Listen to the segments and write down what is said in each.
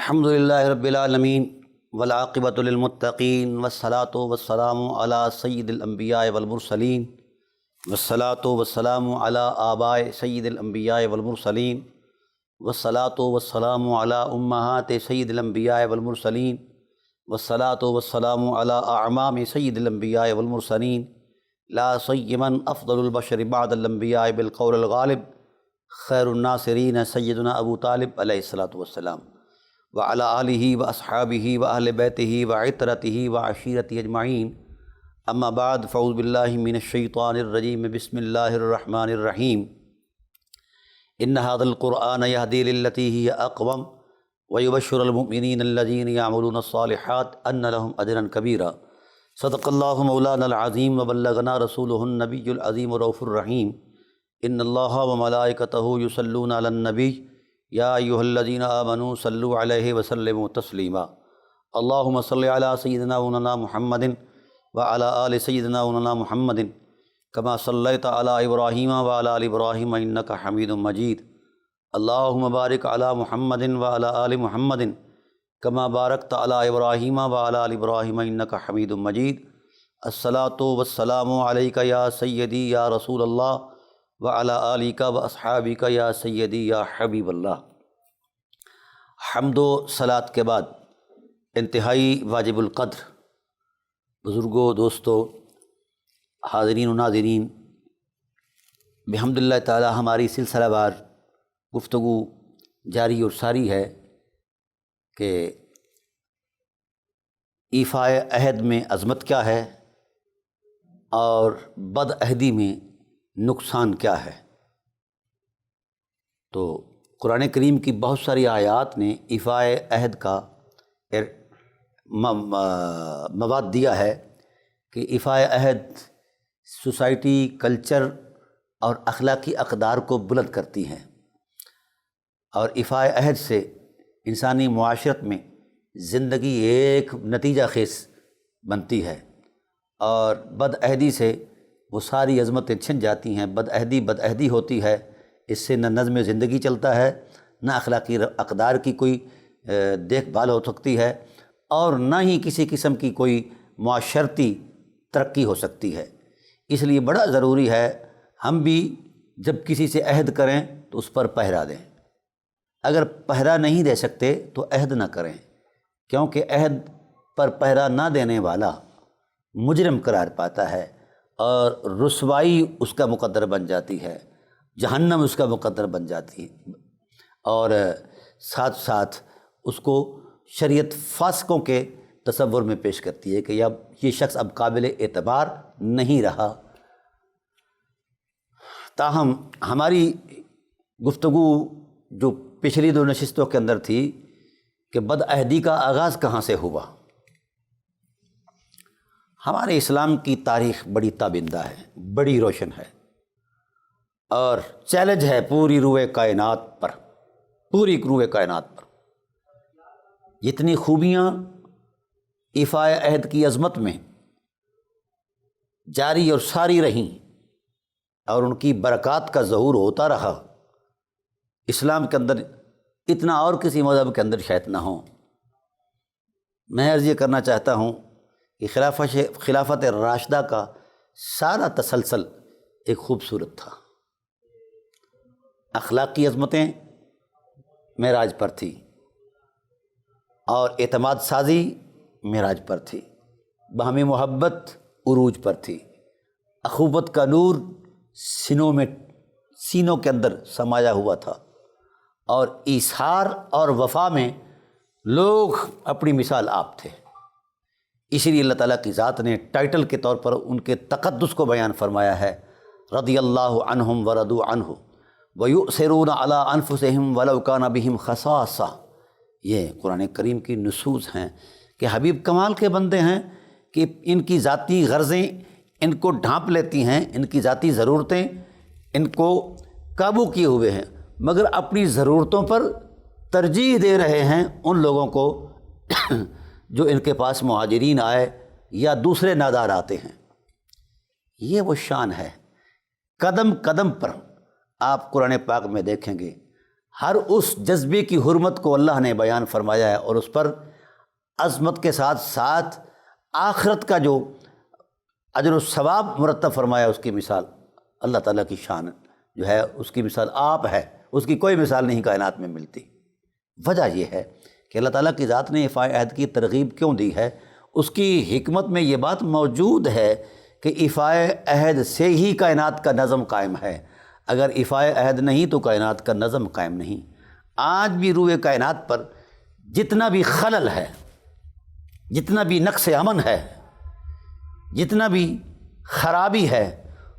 الحمدللہ رب العالمین والعاقبۃ للمتقین والصلاۃ والسلام علی سید الانبیاء والمرسلین والصلاۃ والسلام علی آباء سید الانبیاء والمرسلین والصلاۃ والسلام علی امہات سید الانبیاء والمرسلین والصلاۃ والسلام علی اعمام سید الانبیاء والمرسلین لا سیما افضل البشر بعد الانبیاء بالقول الغالب خیر الناصرین سیدنا ابو طالب علیہ الصلاۃ والسلام وعلی آلہ واصحابہ واہل بیتہ وعطرتہ وعشیرتہ اجمعین اما بعد فاعوذ باللہ من الشیطان الرجیم بسم اللہ الرحمن الرحیم ان ھذا القرآن یہدی للتی ہی اقوم ویبشر المؤمنین الذین یعملون الصالحات ان لهم اجرا کبیرا صدق اللہ مولانا العظیم وبلغنا رسولہ النبی العظیم الرؤوف الرحیم ان اللہ وملائکتہ یصلون علی النبی یا ایھا الذین آمنوا صلوا علیہ وسلموا تسلیما اللہم صل علی سیدنا مولانا محمد وعلی آل سیدنا مولانا محمد کما صلیت علی ابراہیم وعلی آل ابراہیم انک حمید مجید اللہم بارک علی محمد وعلی آل محمد کما بارکت علی ابراہیم وعلی آل ابراہیم انک حمید مجید الصلاۃ والسلام علیک یا سیدی یا رسول اللہ وعلی آلک واصحابک یا سیدی یا حبیب اللہ۔ حمد و صلاۃ کے بعد انتہائی واجب القدر بزرگوں، دوستوں، حاضرین و ناظرین، بحمد اللہ تعالی ہماری سلسلہ وار گفتگو جاری اور ساری ہے کہ ایفاء عہد میں عظمت کیا ہے اور بد عہدی میں نقصان کیا ہے۔ تو قرآن کریم کی بہت ساری آیات نے ایفاء عہد کا مواد دیا ہے کہ ایفاء عہد سوسائٹی، کلچر اور اخلاقی اقدار کو بلند کرتی ہیں، اور ایفاء عہد سے انسانی معاشرت میں زندگی ایک نتیجہ خیز بنتی ہے، اور بد عہدی سے وہ ساری عظمتیں چھن جاتی ہیں۔ بد عہدی ہوتی ہے، اس سے نہ نظم زندگی چلتا ہے، نہ اخلاقی اقدار کی کوئی دیکھ بھال ہو سکتی ہے، اور نہ ہی کسی قسم کی کوئی معاشرتی ترقی ہو سکتی ہے۔ اس لیے بڑا ضروری ہے ہم بھی جب کسی سے عہد کریں تو اس پر پہرا دیں۔ اگر پہرا نہیں دے سکتے تو عہد نہ کریں، کیونکہ عہد پر پہرا نہ دینے والا مجرم قرار پاتا ہے، اور رسوائی اس کا مقدر بن جاتی ہے، جہنم اس کا مقدر بن جاتی ہے، اور ساتھ ساتھ اس کو شریعت فاسقوں کے تصور میں پیش کرتی ہے کہ اب یہ شخص اب قابل اعتبار نہیں رہا۔ تاہم ہماری گفتگو جو پچھلی دو نشستوں کے اندر تھی کہ بد عہدی کا آغاز کہاں سے ہوا۔ ہمارے اسلام کی تاریخ بڑی تابندہ ہے، بڑی روشن ہے، اور چیلنج ہے پوری روئے کائنات پر، پوری روئے کائنات پر۔ جتنی خوبیاں ایفاء عہد کی عظمت میں جاری اور ساری رہیں اور ان کی برکات کا ظہور ہوتا رہا، اسلام کے اندر اتنا اور کسی مذہب کے اندر شاید نہ ہو۔ میں عرض یہ کرنا چاہتا ہوں کہ خلافت راشدہ کا سارا تسلسل ایک خوبصورت تھا۔ اخلاقی عظمتیں معراج پر تھی، اور اعتماد سازی معراج پر تھی، باہمی محبت عروج پر تھی، اخوت کا نور سینوں کے اندر سمایا ہوا تھا، اور ایثار اور وفا میں لوگ اپنی مثال آپ تھے۔ اسی لیے اللہ تعالیٰ کی ذات نے ٹائٹل کے طور پر ان کے تقدس کو بیان فرمایا ہے، رضی اللہ عنہم ورضوا عنہ ویؤثرون علی انفسہم ولو کان بہم خصاصہ۔ یہ قرآن کریم کی نصوص ہیں کہ حبیب کمال کے بندے ہیں کہ ان کی ذاتی غرضیں ان کو ڈھانپ لیتی ہیں، ان کی ذاتی ضرورتیں ان کو قابو کیے ہوئے ہیں، مگر اپنی ضرورتوں پر ترجیح دے رہے ہیں ان لوگوں کو جو ان کے پاس مہاجرین آئے یا دوسرے نادار آتے ہیں۔ یہ وہ شان ہے۔ قدم قدم پر آپ قرآن پاک میں دیکھیں گے ہر اس جذبے کی حرمت کو اللہ نے بیان فرمایا ہے، اور اس پر عظمت کے ساتھ ساتھ آخرت کا جو اجر و ثواب مرتب فرمایا، اس کی مثال اللہ تعالیٰ کی شان جو ہے، اس کی مثال آپ ہے، اس کی کوئی مثال نہیں کائنات میں ملتی۔ وجہ یہ ہے کہ اللہ تعالیٰ کی ذات نے ایفاء عہد کی ترغیب کیوں دی ہے، اس کی حکمت میں یہ بات موجود ہے کہ ایفاء عہد سے ہی کائنات کا نظم قائم ہے۔ اگر ایفاء عہد نہیں تو کائنات کا نظم قائم نہیں۔ آج بھی روئے کائنات پر جتنا بھی خلل ہے، جتنا بھی نقص امن ہے، جتنا بھی خرابی ہے،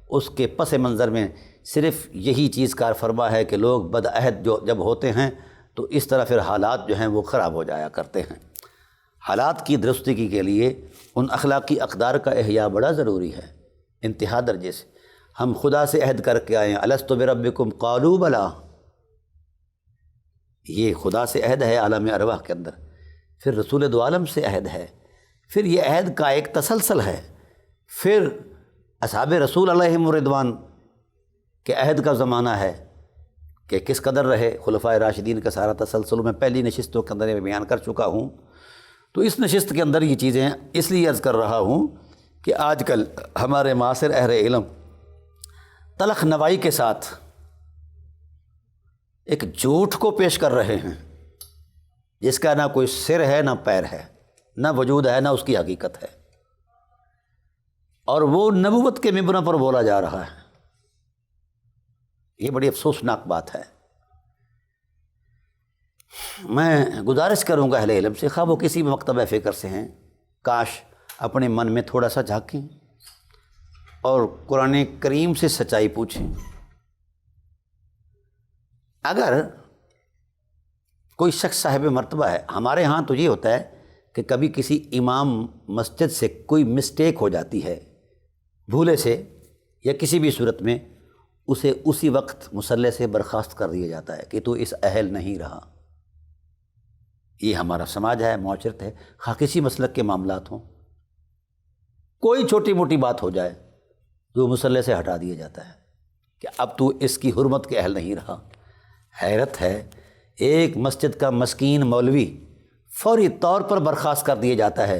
اس کے پس منظر میں صرف یہی چیز کار فرما ہے کہ لوگ بد عہد جب ہوتے ہیں تو اس طرح پھر حالات جو ہیں وہ خراب ہو جایا کرتے ہیں۔ حالات کی درستگی کے لیے ان اخلاقی اقدار کا احیاء بڑا ضروری ہے، انتہا درجے سے۔ ہم خدا سے عہد کر کے آئے ہیں، الست بربکم قالوا بلی، یہ خدا سے عہد ہے عالم ارواح کے اندر۔ پھر رسول دو عالم سے عہد ہے، پھر یہ عہد کا ایک تسلسل ہے، پھر اصحاب رسول علیہم رضوان کے عہد کا زمانہ ہے کہ کس قدر رہے خلفائے راشدین کا سارا تسلسل میں پہلی نشستوں کے اندر میں بیان کر چکا ہوں۔ تو اس نشست کے اندر یہ چیزیں اس لیے عرض کر رہا ہوں کہ آج کل ہمارے معاصر اہل علم تلخ نوائی کے ساتھ ایک جھوٹ کو پیش کر رہے ہیں جس کا نہ کوئی سر ہے، نہ پیر ہے، نہ وجود ہے، نہ اس کی حقیقت ہے، اور وہ نبوت کے ممبروں پر بولا جا رہا ہے۔ یہ بڑی افسوسناک بات ہے۔ میں گزارش کروں گا اہل علم سے، خواہ وہ کسی بھی مکتبہ فکر سے ہیں، کاش اپنے من میں تھوڑا سا جھانکیں اور قرآن کریم سے سچائی پوچھیں۔ اگر کوئی شخص صاحب مرتبہ ہے، ہمارے ہاں تو یہ ہوتا ہے کہ کبھی کسی امام مسجد سے کوئی مسٹیک ہو جاتی ہے بھولے سے یا کسی بھی صورت میں، اسے اسی وقت مصلی سے برخاست کر دیا جاتا ہے کہ تو اس اہل نہیں رہا۔ یہ ہمارا سماج ہے، معاشرت ہے، خواہ کسی مسلک کے معاملات ہوں، کوئی چھوٹی موٹی بات ہو جائے تو مصلی سے ہٹا دیا جاتا ہے کہ اب تو اس کی حرمت کے اہل نہیں رہا۔ حیرت ہے، ایک مسجد کا مسکین مولوی فوری طور پر برخاست کر دیا جاتا ہے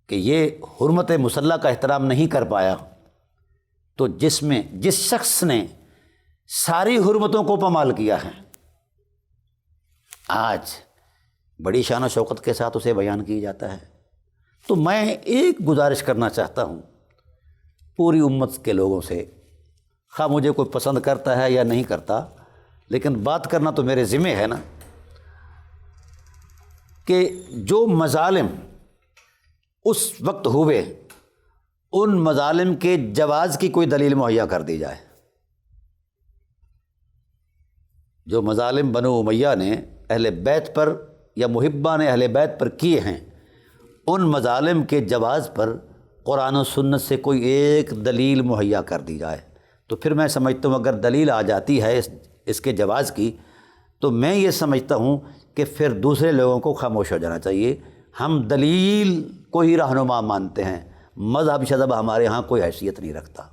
کہ یہ حرمت مصلی کا احترام نہیں کر پایا، تو جس شخص نے ساری حرمتوں کو پامال کیا ہے، آج بڑی شان و شوقت کے ساتھ اسے بیان کیا جاتا ہے۔ تو میں ایک گزارش کرنا چاہتا ہوں پوری امت کے لوگوں سے، خواہ مجھے کوئی پسند کرتا ہے یا نہیں کرتا، لیکن بات کرنا تو میرے ذمہ ہے نا، کہ جو مظالم اس وقت ہوئے ان مظالم کے جواز کی کوئی دلیل مہیا کر دی جائے۔ جو مظالم بنو امیہ نے اہل بیت پر یا محبان اہل بیت پر کیے ہیں، ان مظالم کے جواز پر قرآن و سنت سے کوئی ایک دلیل مہیا کر دی جائے، تو پھر میں سمجھتا ہوں اگر دلیل آ جاتی ہے اس کے جواز کی، تو میں یہ سمجھتا ہوں کہ پھر دوسرے لوگوں کو خاموش ہو جانا چاہیے۔ ہم دلیل کو ہی رہنما مانتے ہیں، مذہب شذب ہمارے ہاں کوئی حیثیت نہیں رکھتا،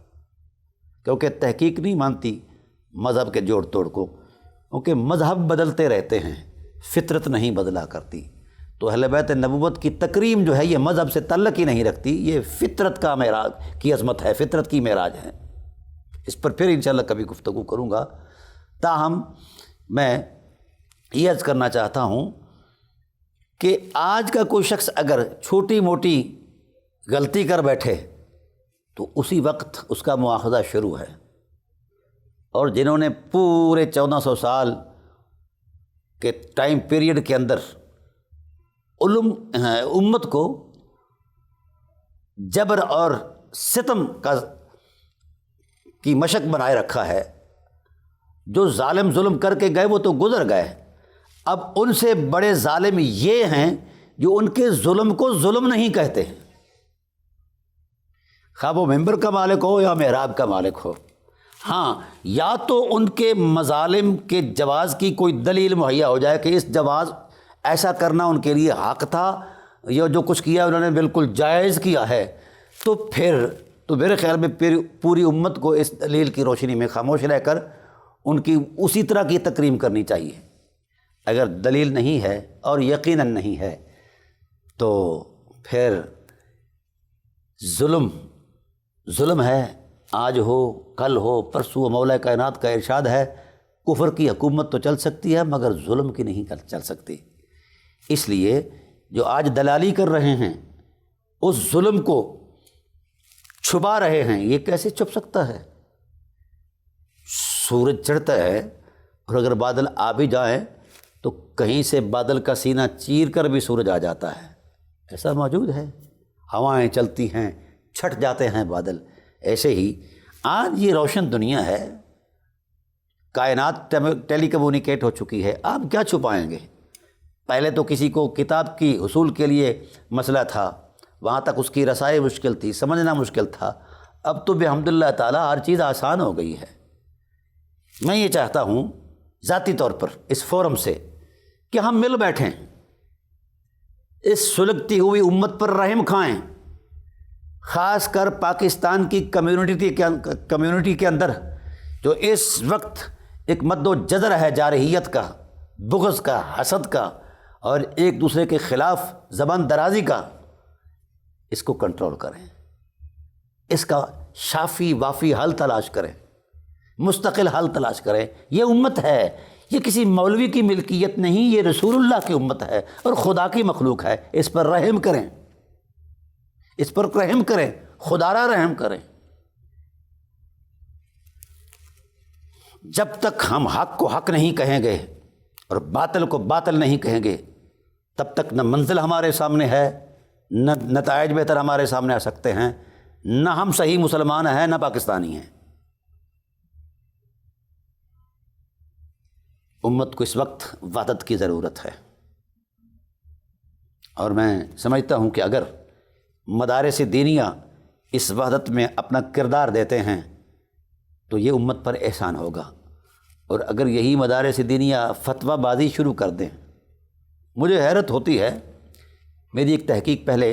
کیونکہ تحقیق نہیں مانتی مذہب کے جوڑ توڑ کو، کیونکہ مذہب بدلتے رہتے ہیں، فطرت نہیں بدلا کرتی۔ تو اہل بیت نبوت کی تکریم جو ہے یہ مذہب سے تعلق ہی نہیں رکھتی، یہ فطرت کا معراج کی عظمت ہے، فطرت کی معراج ہے۔ اس پر پھر انشاءاللہ کبھی گفتگو کروں گا۔ تاہم میں یہ عرض کرنا چاہتا ہوں کہ آج کا کوئی شخص اگر چھوٹی موٹی غلطی کر بیٹھے تو اسی وقت اس کا مواخذہ شروع ہے، اور جنہوں نے پورے 1400 سال کے ٹائم پیریڈ کے اندر امت کو جبر اور ستم کی مشق بنائے رکھا ہے، جو ظالم ظلم کر کے گئے وہ تو گزر گئے، اب ان سے بڑے ظالم یہ ہیں جو ان کے ظلم کو ظلم نہیں کہتے ہیں، خواہ وہ ممبر کا مالک ہو یا محراب کا مالک ہو۔ ہاں، یا تو ان کے مظالم کے جواز کی کوئی دلیل مہیا ہو جائے کہ اس جواز ایسا کرنا ان کے لیے حق تھا، یا جو کچھ کیا انہوں نے بالکل جائز کیا ہے، تو پھر تو میرے خیال میں پوری امت کو اس دلیل کی روشنی میں خاموش رہ کر ان کی اسی طرح کی تکریم کرنی چاہیے۔ اگر دلیل نہیں ہے اور یقیناً نہیں ہے تو پھر ظلم ہے، آج ہو کل ہو پرسوں، مولا کائنات کا ارشاد ہے کفر کی حکومت تو چل سکتی ہے مگر ظلم کی نہیں چل سکتی۔ اس لیے جو آج دلالی کر رہے ہیں اس ظلم کو چھپا رہے ہیں، یہ کیسے چھپ سکتا ہے؟ سورج چڑھتا ہے اور اگر بادل آ بھی جائیں تو کہیں سے بادل کا سینہ چیر کر بھی سورج آ جاتا ہے، ایسا موجود ہے۔ ہوائیں چلتی ہیں، چھٹ جاتے ہیں بادل۔ ایسے ہی آج یہ روشن دنیا ہے، کائنات ٹیلی کمیونیکیٹ ہو چکی ہے، آپ کیا چھپائیں گے؟ پہلے تو کسی کو کتاب کی حصول کے لیے مسئلہ تھا، وہاں تک اس کی رسائی مشکل تھی، سمجھنا مشکل تھا۔ اب تو بحمداللہ تعالیٰ ہر چیز آسان ہو گئی ہے۔ میں یہ چاہتا ہوں ذاتی طور پر اس فورم سے کہ ہم مل بیٹھیں، اس سلگتی ہوئی امت پر رحم کھائیں، خاص کر پاکستان کی کمیونٹی کے اندر جو اس وقت ایک مد و جزر ہے جارحیت کا، بغض کا، حسد کا اور ایک دوسرے کے خلاف زبان درازی کا، اس کو کنٹرول کریں، اس کا شافی وافی حل تلاش کریں، مستقل حل تلاش کریں۔ یہ امت ہے، یہ کسی مولوی کی ملکیت نہیں، یہ رسول اللہ کی امت ہے اور خدا کی مخلوق ہے۔ اس پر رحم کریں، اس پر رحم کریں، خدا را رحم کریں۔ جب تک ہم حق کو حق نہیں کہیں گے اور باطل کو باطل نہیں کہیں گے تب تک نہ منزل ہمارے سامنے ہے، نہ نتائج بہتر ہمارے سامنے آ سکتے ہیں، نہ ہم صحیح مسلمان ہیں نہ پاکستانی ہیں۔ امت کو اس وقت وحدت کی ضرورت ہے، اور میں سمجھتا ہوں کہ اگر مدارس دینیہ اس وحدت میں اپنا کردار دیتے ہیں تو یہ امت پر احسان ہوگا، اور اگر یہی مدارس دینیہ فتویٰ بازی شروع کر دیں، مجھے حیرت ہوتی ہے، میری ایک تحقیق پہلے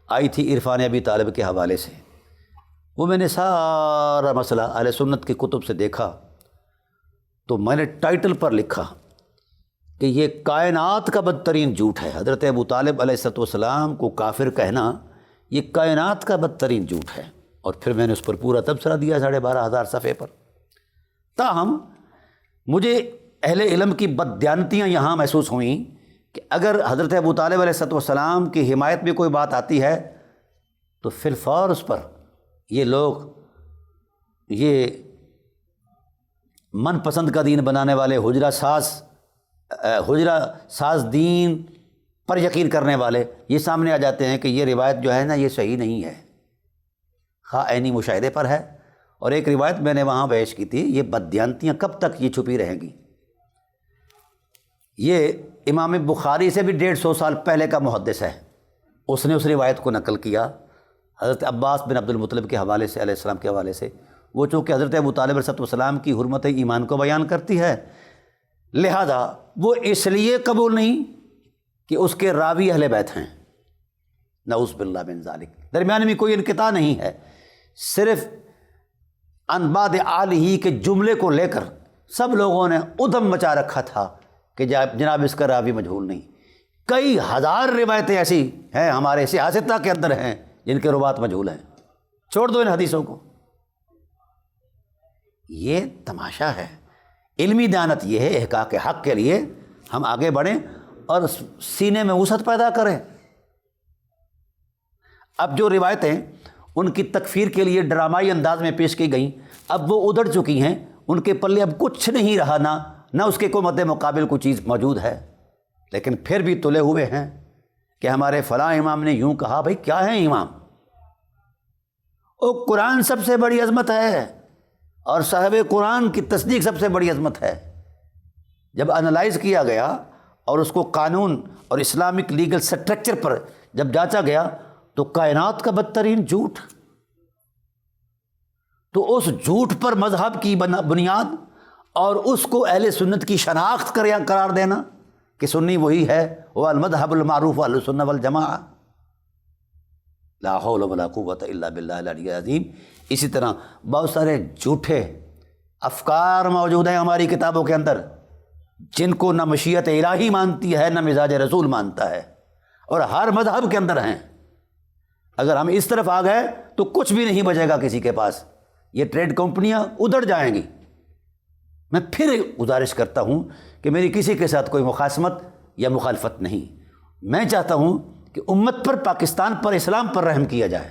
آئی تھی عرفان ابی طالب کے حوالے سے، وہ میں نے سارا مسئلہ اہل سنت کی کتب سے دیکھا تو میں نے ٹائٹل پر لکھا کہ یہ کائنات کا بدترین جھوٹ ہے۔ حضرت ابو طالب علیہ السلام کو کافر کہنا یہ کائنات کا بدترین جھوٹ ہے، اور پھر میں نے اس پر پورا تبصرہ دیا 12,500 صفحے پر۔ تاہم مجھے اہل علم کی بددیانتیاں یہاں محسوس ہوئیں کہ اگر حضرت ابو طالب علیہ السلام کی حمایت میں کوئی بات آتی ہے تو فی الفور اس پر یہ لوگ یہ من پسند کا دین بنانے والے حجرہ ساز دین پر یقین کرنے والے یہ سامنے آ جاتے ہیں کہ یہ روایت جو ہے نا یہ صحیح نہیں ہے، خواہ عینی مشاہدے پر ہے۔ اور ایک روایت میں نے وہاں پیش کی تھی، یہ بددیانتیاں کب تک یہ چھپی رہیں گی؟ یہ امام بخاری سے بھی 150 سال پہلے کا محدث ہے، اس نے اس روایت کو نقل کیا حضرت عباس بن عبد المطلب کے حوالے سے، علیہ السلام کے حوالے سے۔ وہ چونکہ حضرت ابو طالب علیہ السلام کی حرمت ایمان کو بیان کرتی ہے، لہذا وہ اس لیے قبول نہیں کہ اس کے راوی اہل بیت ہیں، نعوذ باللہ من ذالک، درمیان میں کوئی انقطاع نہیں ہے، صرف ان بعد آلہ کے جملے کو لے کر سب لوگوں نے ادھم مچا رکھا تھا کہ جناب اس کا راوی مجہول نہیں۔ کئی ہزار روایتیں ایسی ہیں ہمارے سیاستہ کے اندر ہیں جن کے روات مجہول ہیں، چھوڑ دو ان حدیثوں کو۔ یہ تماشا ہے۔ علمی دیانت یہ ہے احقاق حق کے لیے ہم آگے بڑھیں اور سینے میں وسعت پیدا کریں۔ اب جو روایتیں ان کی تکفیر کے لیے ڈرامائی انداز میں پیش کی گئیں اب وہ ادھر چکی ہیں، ان کے پلے اب کچھ نہیں رہا، نہ اس کے کوئی مد مقابل کوئی چیز موجود ہے، لیکن پھر بھی تلے ہوئے ہیں کہ ہمارے فلاں امام نے یوں کہا۔ بھائی کیا ہے امام؟ قرآن سب سے بڑی عظمت ہے اور صاحب قرآن کی تصدیق سب سے بڑی عظمت ہے۔ جب انالائز کیا گیا اور اس کو قانون اور اسلامک لیگل سٹرکچر پر جب جانچا گیا تو کائنات کا بدترین جھوٹ، تو اس جھوٹ پر مذہب کی بنیاد اور اس کو اہل سنت کی شناخت قرار دینا کہ سنی وہی ہے، وہ المذہب المعروف اہل السنہ والجماعہ، لا حول ولا قوت الا باللہ العلی العظیم۔ اسی طرح بہت سارے جھوٹے افکار موجود ہیں ہماری کتابوں کے اندر جن کو نہ مشیت الہی مانتی ہے نہ مزاج رسول مانتا ہے، اور ہر مذہب کے اندر ہیں۔ اگر ہم اس طرف آ گئے تو کچھ بھی نہیں بچے گا کسی کے پاس، یہ ٹریڈ کمپنیاں ادھر جائیں گی۔ میں پھر گزارش کرتا ہوں کہ میری کسی کے ساتھ کوئی مخاصمت یا مخالفت نہیں، میں چاہتا ہوں کہ امت پر، پاکستان پر، اسلام پر رحم کیا جائے۔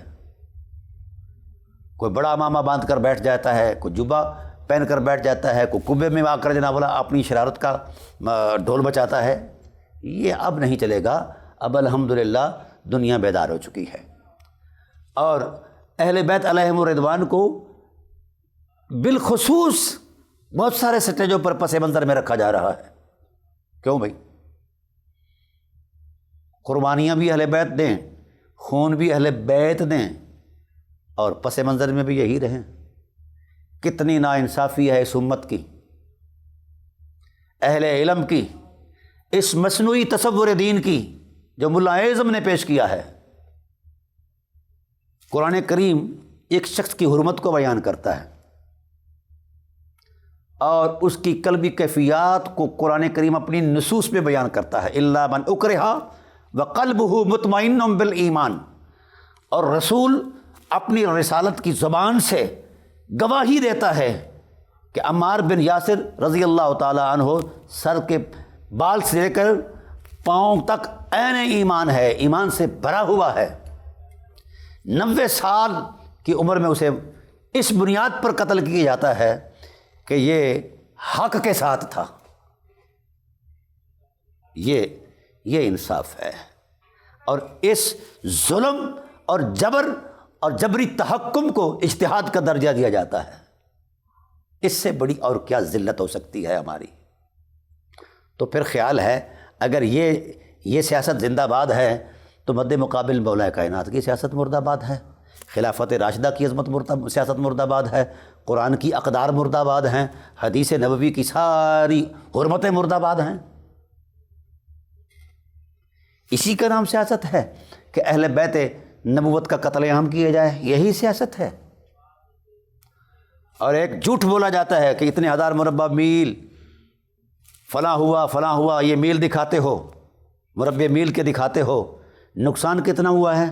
کوئی بڑا امامہ باندھ کر بیٹھ جاتا ہے، کوئی جبہ پہن کر بیٹھ جاتا ہے، کوئی کبے میں آ کر جناب والا اپنی شرارت کا ڈھول بچاتا ہے، یہ اب نہیں چلے گا۔ اب الحمدللہ دنیا بیدار ہو چکی ہے، اور اہل بیت علیہم الرضوان کو بالخصوص بہت سارے سٹیجوں پر پس منظر میں رکھا جا رہا ہے۔ کیوں بھائی؟ قربانیاں بھی اہل بیت دیں، خون بھی اہل بیت دیں، اور پس منظر میں بھی یہی رہیں۔ کتنی ناانصافی ہے اس امت کی، اہل علم کی، اس مصنوعی تصور دین کی جو ملا اعظم نے پیش کیا ہے۔ قرآن کریم ایک شخص کی حرمت کو بیان کرتا ہے، اور اس کی قلبی کیفیات کو قرآن کریم اپنی نصوص میں بیان کرتا ہے۔ الا من اکرہ وقلبہ مطمئن بالایمان، اور رسول اپنی رسالت کی زبان سے گواہی دیتا ہے کہ عمار بن یاسر رضی اللہ تعالی عنہ سر کے بال سے لے کر پاؤں تک عین ایمان ہے، ایمان سے بھرا ہوا ہے۔ 90 سال کی عمر میں اسے اس بنیاد پر قتل کیا جاتا ہے کہ یہ حق کے ساتھ تھا۔ یہ انصاف ہے، اور اس ظلم اور جبر اور جبری تحکم کو اجتہاد کا درجہ دیا جاتا ہے۔ اس سے بڑی اور کیا ذلت ہو سکتی ہے ہماری؟ تو پھر خیال ہے اگر یہ سیاست زندہ باد ہے تو مد مقابل مولا کائنات کی سیاست مرد آباد ہے، خلافت راشدہ کی عظمت سیاست مرد آباد ہے، قرآن کی اقدار مرد آباد ہیں، حدیث نبوی کی ساری حرمتیں مرد آباد ہیں۔ اسی کا نام سیاست ہے کہ اہل بیت نبوت کا قتل عام کیا جائے، یہی سیاست ہے۔ اور ایک جھوٹ بولا جاتا ہے کہ اتنے ہزار مربع میل فلاں ہوا، یہ میل دکھاتے ہو، مربع میل کے دکھاتے ہو، نقصان کتنا ہوا ہے؟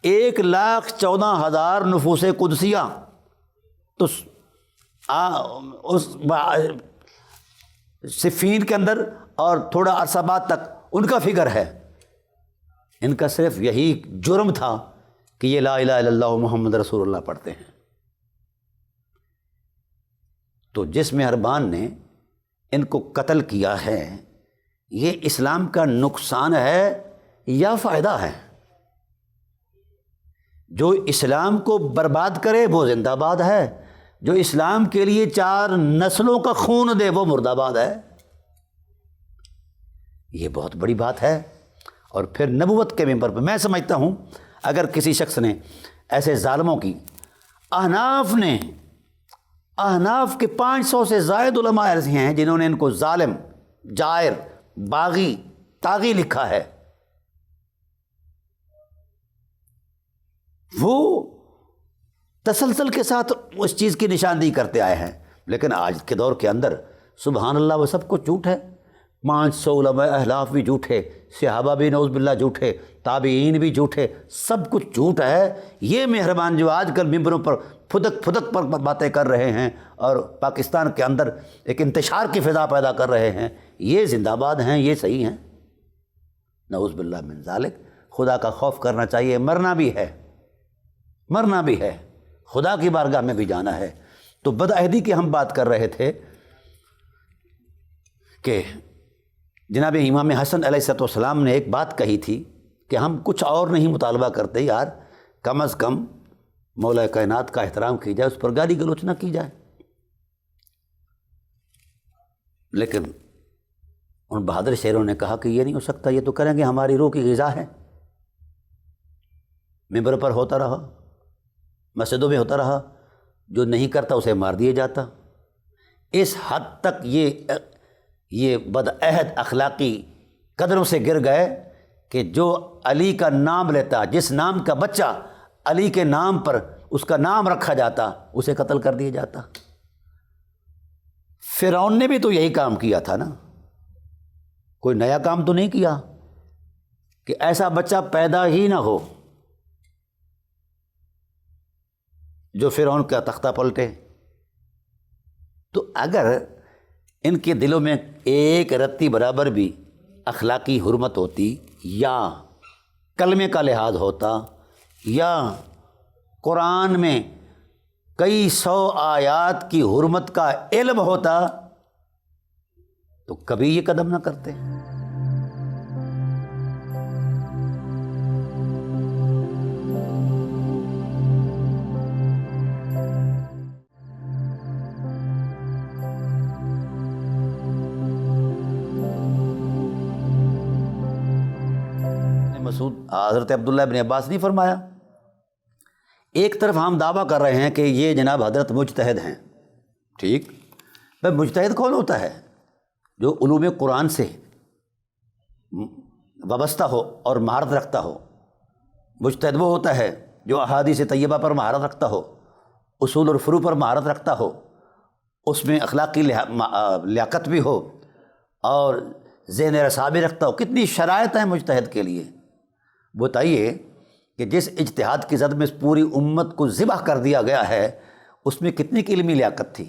1,14,000 نفوس قدسیہ تو اس صفین کے اندر اور تھوڑا عرصہ بعد تک ان کا فگر ہے۔ ان کا صرف یہی جرم تھا کہ یہ لا الہ الا اللہ محمد رسول اللہ پڑھتے ہیں۔ تو جس مہربان نے ان کو قتل کیا ہے، یہ اسلام کا نقصان ہے یا فائدہ ہے؟ جو اسلام کو برباد کرے وہ زندہ باد ہے، جو اسلام کے لیے 4 نسلوں کا خون دے وہ مرد آباد ہے۔ یہ بہت بڑی بات ہے۔ اور پھر نبوت کے ممبر پہ میں سمجھتا ہوں اگر کسی شخص نے ایسے ظالموں کی، احناف کے 500 سے زائد علماء ایسے ہیں جنہوں نے ان کو ظالم، جائر، باغی، طاغی لکھا ہے، وہ تسلسل کے ساتھ اس چیز کی نشاندہی کرتے آئے ہیں۔ لیکن آج کے دور کے اندر سبحان اللہ وہ سب کچھ جھوٹ ہے۔ 500 علماء احلاف بھی جھوٹے، صحابہ بھی نعوذ باللہ جھوٹے، تابعین بھی جھوٹے، سب کچھ جھوٹ ہے۔ یہ مہربان جو آج کل ممبروں پر پھدک پر باتیں کر رہے ہیں اور پاکستان کے اندر ایک انتشار کی فضا پیدا کر رہے ہیں، یہ زندہ باد ہیں، یہ صحیح ہیں۔ نعوذ باللہ من ذالک۔ خدا کا خوف کرنا چاہیے، مرنا بھی ہے، خدا کی بارگاہ میں بھی جانا ہے۔ تو بدعہدی کی ہم بات کر رہے تھے کہ جناب امام حسن علیہ السلام نے ایک بات کہی تھی کہ ہم کچھ اور نہیں مطالبہ کرتے یار، کم از کم مولا کائنات کا احترام کی جائے، اس پر گالی گلوچ نہ کی جائے۔ لیکن ان بہادر شیروں نے کہا کہ یہ نہیں ہو سکتا، یہ تو کریں گے، ہماری روح کی غذا ہے۔ ممبر پر ہوتا رہا، مسجدوں میں ہوتا رہا، جو نہیں کرتا اسے مار دیا جاتا۔ اس حد تک یہ بدعہد اخلاقی قدروں سے گر گئے کہ جو علی کا نام لیتا، جس نام کا بچہ علی کے نام پر اس کا نام رکھا جاتا، اسے قتل کر دیا جاتا۔ فرعون نے بھی تو یہی کام کیا تھا نا، کوئی نیا کام تو نہیں کیا کہ ایسا بچہ پیدا ہی نہ ہو جو فرعون کا تختہ پلٹے۔ تو اگر ان کے دلوں میں ایک رتی برابر بھی اخلاقی حرمت ہوتی، یا کلمے کا لحاظ ہوتا، یا قرآن میں کئی سو آیات کی حرمت کا علم ہوتا، تو کبھی یہ قدم نہ کرتے۔ مسعود حضرت عبداللہ ابن عباس نے فرمایا، ایک طرف ہم دعویٰ کر رہے ہیں کہ یہ جناب حضرت مجتہد ہیں، ٹھیک، بھائی مجتہد کون ہوتا ہے؟ جو علوم قرآن سے وابستہ ہو اور مہارت رکھتا ہو۔ مجتہد وہ ہوتا ہے جو احادیث طیبہ پر مہارت رکھتا ہو، اصول اور فروع پر مہارت رکھتا ہو، اس میں اخلاقی لیاقت بھی ہو اور ذہن رسا بھی رکھتا ہو۔ کتنی شرائط ہیں مجتہد کے لیے۔ بتائیے کہ جس اجتہاد کی زد میں پوری امت کو ذبح کر دیا گیا ہے، اس میں کتنی کی علمی لیاقت تھی،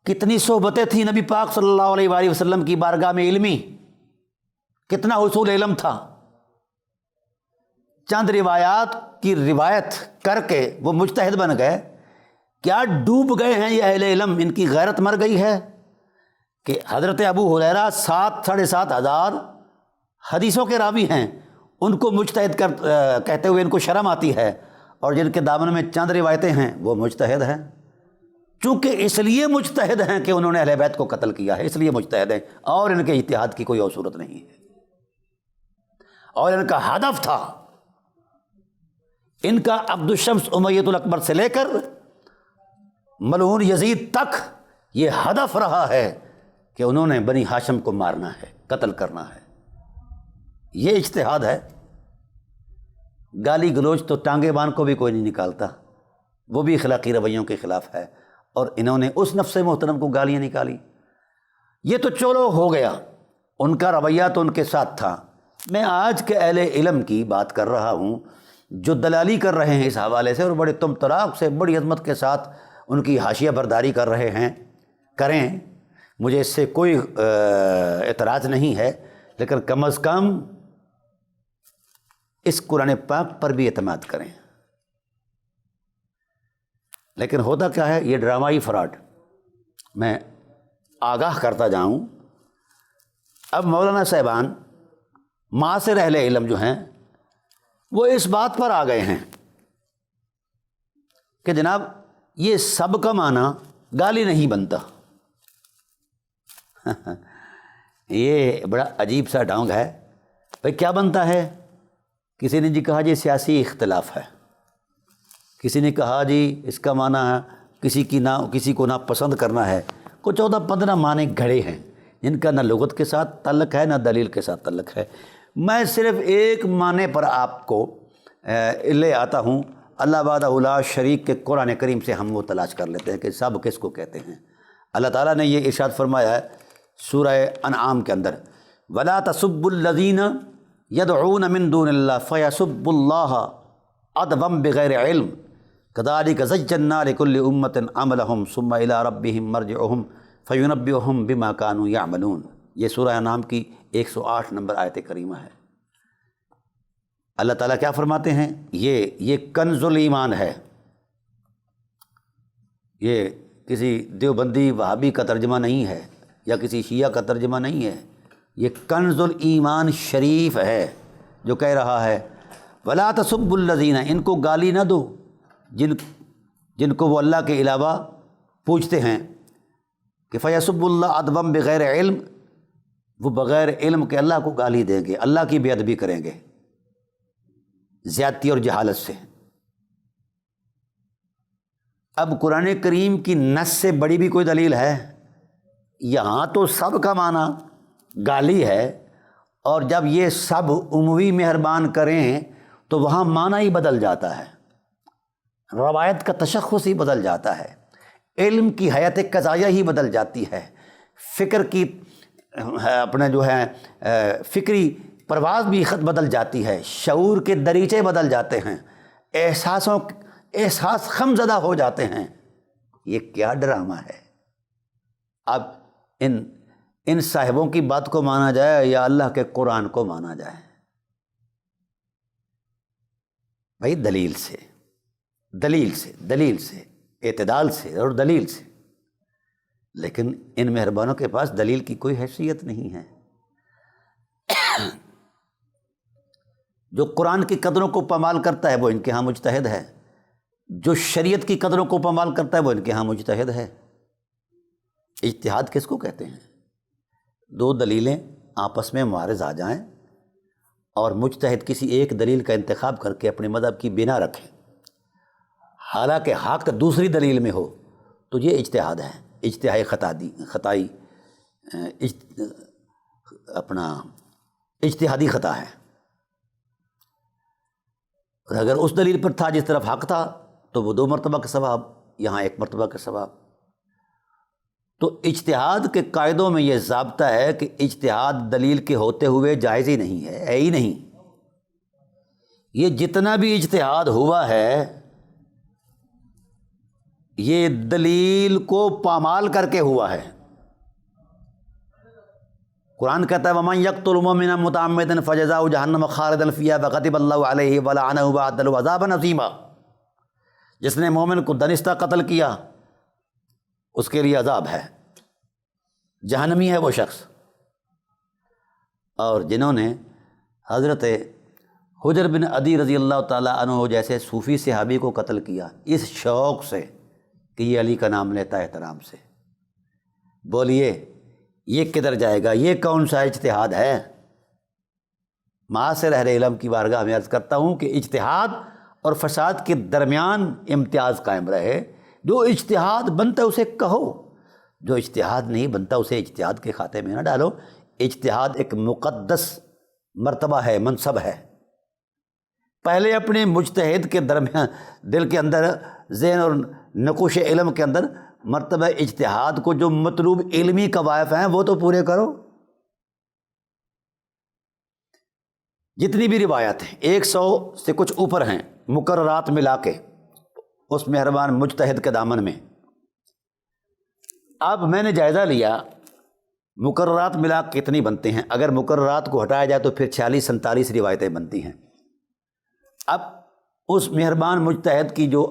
کتنی صحبتیں تھیں نبی پاک صلی اللہ علیہ وآلہ وسلم کی بارگاہ میں علمی، کتنا حصول علم تھا۔ چند روایات کی روایت کر کے وہ مجتہد بن گئے، کیا ڈوب گئے ہیں یہ اہل علم؟ ان کی غیرت مر گئی ہے کہ حضرت ابو ہریرہ 7,500 حدیثوں کے راوی ہیں، ان کو مجتہد کہتے ہوئے ان کو شرم آتی ہے، اور جن کے دامن میں چند روایتیں ہیں وہ مجتہد ہیں۔ چونکہ اس لیے مجتہد ہیں کہ انہوں نے اہل بیت کو قتل کیا ہے، اس لیے مجتہد ہیں، اور ان کے اجتہاد کی کوئی اور صورت نہیں ہے۔ اور ان کا ہدف تھا، ان کا عبد الشمس امیۃ الاکبر سے لے کر ملعون یزید تک یہ ہدف رہا ہے کہ انہوں نے بنی ہاشم کو مارنا ہے، قتل کرنا ہے۔ یہ اجتہاد ہے۔ گالی گلوچ تو ٹانگے بان کو بھی کوئی نہیں نکالتا، وہ بھی اخلاقی رویوں کے خلاف ہے، اور انہوں نے اس نفس محترم کو گالیاں نکالی۔ یہ تو چلو ہو گیا، ان کا رویہ تو ان کے ساتھ تھا۔ میں آج کے اہل علم کی بات کر رہا ہوں جو دلالی کر رہے ہیں اس حوالے سے، اور بڑے طمطراق سے بڑی عظمت کے ساتھ ان کی حاشیہ برداری کر رہے ہیں، کریں، مجھے اس سے کوئی اعتراض نہیں ہے، لیکن کم از کم اس قرآن پاک پر بھی اعتماد کریں۔ لیکن ہوتا کیا ہے، یہ ڈرامائی فراڈ، میں آگاہ کرتا جاؤں۔ اب مولانا صاحبان معاصر اہل علم جو ہیں وہ اس بات پر آ گئے ہیں کہ جناب یہ سب کا معنی گالی نہیں بنتا۔ یہ بڑا عجیب سا ڈھونگ ہے۔ بھائی کیا بنتا ہے؟ کسی نے جی کہا جی سیاسی اختلاف ہے، کسی نے کہا جی اس کا معنی ہے کسی کو ناپسند کرنا ہے۔ کو 14-15 معنی گھڑے ہیں جن کا نہ لغت کے ساتھ تعلق ہے نہ دلیل کے ساتھ تعلق ہے۔ میں صرف ایک معنی پر آپ کو لے آتا ہوں، اللہ وحدہ لا شریک کے قرآن کریم سے ہم وہ تلاش کر لیتے ہیں کہ سب کس کو کہتے ہیں۔ اللہ تعالیٰ نے یہ ارشاد فرمایا ہے سورہ انعام کے اندر، وَلَا تَسُبُّوا الَّذِينَ يَدْعُونَ مِن دُونِ اللَّهِ فَيَسُبُّوا اللَّهَ عَدْوًا بِغَيْرِ عِلْمٍ كَذَلِكَ زَيَّنَّا لِكُلِّ أُمَّةٍ عَمَلَهُمْ ثُمَّ إِلَىٰ رَبِّهِمْ مَرْجِعُهُمْ فَيُنَبِّئُهُم بِمَا كَانُوا يَعْمَلُونَ۔ یہ سورہ انعام کی 108 نمبر آیت کریمہ ہے۔ اللہ تعالیٰ کیا فرماتے ہیں؟ یہ کنز الایمان ہے۔ یہ کسی دیوبندی وہابی کا ترجمہ نہیں ہے، یا کسی شیعہ کا ترجمہ نہیں ہے، یہ کنز الایمان شریف ہے جو کہہ رہا ہے وَلَا تَسُبُّوا الَّذِينَ، ان کو گالی نہ دو جن کو وہ اللہ کے علاوہ پوجتے ہیں، کہ فَيَسُبُّوا اللَّهَ عَدْوًا بِغَيْرِ عِلْمٍ، وہ بغیر علم کے اللہ کو گالی دیں گے، اللہ کی بے ادبی کریں گے زیادتی اور جہالت سے۔ اب قرآن کریم کی نص سے بڑی بھی کوئی دلیل ہے؟ یہاں تو سب کا معنی گالی ہے، اور جب یہ سب عمومی مہربان کریں تو وہاں معنی ہی بدل جاتا ہے، روایت کا تشخص ہی بدل جاتا ہے۔ علم کی حیات قضائیہ ہی بدل جاتی ہے، فکر کی اپنا جو ہے فکری پرواز بھی خط بدل جاتی ہے، شعور کے دریچے بدل جاتے ہیں، احساس خم زدہ ہو جاتے ہیں۔ یہ کیا ڈرامہ ہے؟ اب ان صاحبوں کی بات کو مانا جائے یا اللہ کے قرآن کو مانا جائے؟ بھائی دلیل سے، اعتدال سے اور دلیل سے۔ لیکن ان مہربانوں کے پاس دلیل کی کوئی حیثیت نہیں ہے۔ جو قرآن کی قدروں کو پامال کرتا ہے وہ ان کے ہاں مجتہد ہے، جو شریعت کی قدروں کو پامال کرتا ہے وہ ان کے ہاں مجتہد ہے۔ اجتہاد کس کو کہتے ہیں؟ دو دلیلیں آپس میں معارض آ جائیں اور مجتہد کسی ایک دلیل کا انتخاب کر کے اپنے مذہب کی بنا رکھے، حالانکہ حق دوسری دلیل میں ہو، تو یہ اجتہاد ہے، اجتہادی خطا ہے۔ اور اگر اس دلیل پر تھا جس طرف حق تھا تو وہ 2 مرتبہ کا ثواب، یہاں 1 مرتبہ کا ثواب۔ تو اجتہاد کے قاعدوں میں یہ ضابطہ ہے کہ اجتہاد دلیل کے ہوتے ہوئے جائز ہی نہیں ہے ہی نہیں۔ یہ جتنا بھی اجتہاد ہوا ہے یہ دلیل کو پامال کر کے ہوا ہے۔ قرآن کہتا ہے وَمَن يَقْتُلْ مُؤْمِنًا مُتَعَمِّدًا فَجَزَاؤُهُ جَهَنَّمُ خَالِدًا فِيهَا وَغَضِبَ اللَّهُ عَلَيْهِ وَلَعَنَهُ وَأَعَدَّ لَهُ عَذَابًا عَظِيمًا۔ جس نے مومن کو دانستہ قتل کیا اس کے لیے عذاب ہے، جہنمی ہے وہ شخص۔ اور جنہوں نے حضرت حجر بن عدی رضی اللہ تعالیٰ عنہ جیسے صوفی صحابی کو قتل کیا اس شوق سے کہ یہ علی کا نام لیتا ہے احترام سے، بولیے یہ کدھر جائے گا؟ یہ کون سا اجتہاد ہے؟ معاصر اہل علم کی بارگاہ میں عرض کرتا ہوں کہ اجتہاد اور فساد کے درمیان امتیاز قائم رہے۔ جو اجتہاد بنتا ہے اسے کہو، جو اجتہاد نہیں بنتا اسے اجتہاد کے کھاتے میں نہ ڈالو۔ اجتہاد ایک مقدس مرتبہ ہے، منصب ہے۔ پہلے اپنے مجتہد کے درمیان دل کے اندر، ذہن اور نقوش علم کے اندر مرتبہ اجتہاد کو جو مطلوب علمی قوائف ہیں وہ تو پورے کرو۔ جتنی بھی روایات ہیں 100 سے کچھ اوپر ہیں مقررات ملا کے اس مہربان مجتہد کے دامن میں۔ اب میں نے جائزہ لیا مقررات ملا کے کتنی بنتے ہیں۔ اگر مقررات کو ہٹایا جائے تو پھر 46-47 روایتیں بنتی ہیں۔ اب اس مہربان مجتہد کی جو